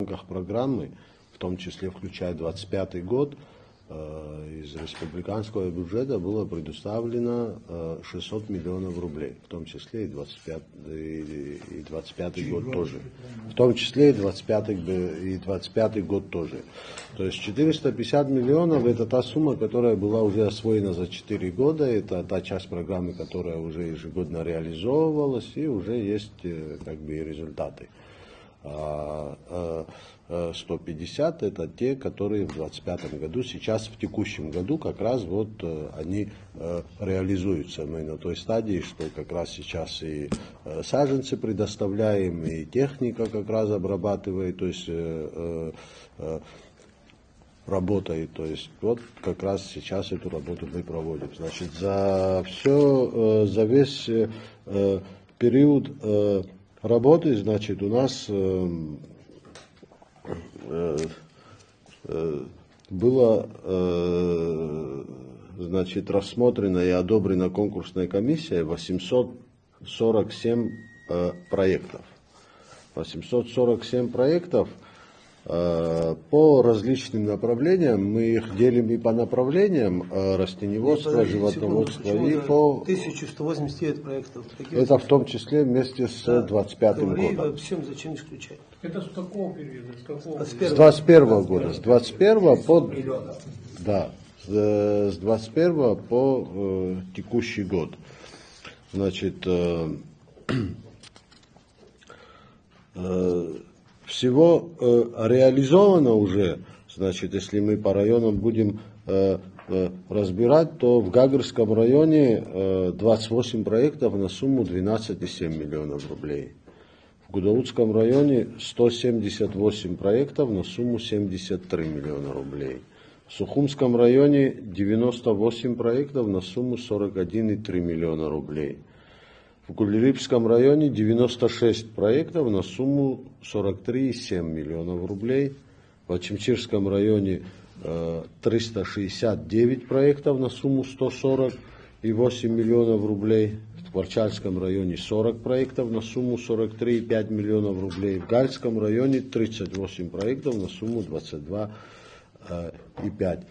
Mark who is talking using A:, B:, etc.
A: рамках программы, в том числе включая 2025 год, из республиканского бюджета было предоставлено 600 миллионов рублей, в том числе и 25 год тоже. В том числе и 25 год тоже. То есть 450 миллионов это та сумма, которая была уже освоена за 4 года, это та часть программы, которая уже ежегодно реализовывалась и уже есть как бы результаты. 150 это те, которые в 2025 году, сейчас в текущем году как раз вот они реализуются. Мы на той стадии, что как раз сейчас и саженцы предоставляем, и техника как раз обрабатывает, то есть работает. То есть вот как раз сейчас эту работу мы проводим. Значит, за весь период работы, значит, у нас было значит, рассмотрено и одобрено конкурсной комиссией 847 проектов. 847 проектов по различным направлениям. Мы их делим и по направлениям растениеводства, животноводства и по...
B: 1189 проектов.
A: Это в том числе вместе с 25-м годом.
B: Всем зачем исключать?
C: Это с какого периода?
A: С 21 года. С 21 по... Да, с 21 по текущий год. Значит, всего реализовано уже, значит, если мы по районам будем разбирать, то в Гагарском районе 28 проектов на сумму 12,7 миллионов рублей. В Гудаутском районе 178 проектов на сумму 73 миллиона рублей. В Сухумском районе 98 проектов на сумму 41,3 миллиона рублей. В Кулерипском районе 96 проектов на сумму 43,7 миллионов рублей. В Ачимчирском районе 369 проектов на сумму 140,8 миллионов рублей. В Кварчальском районе 40 проектов на сумму 43,5 миллионов рублей. В Гальском районе 38 проектов на сумму 22,5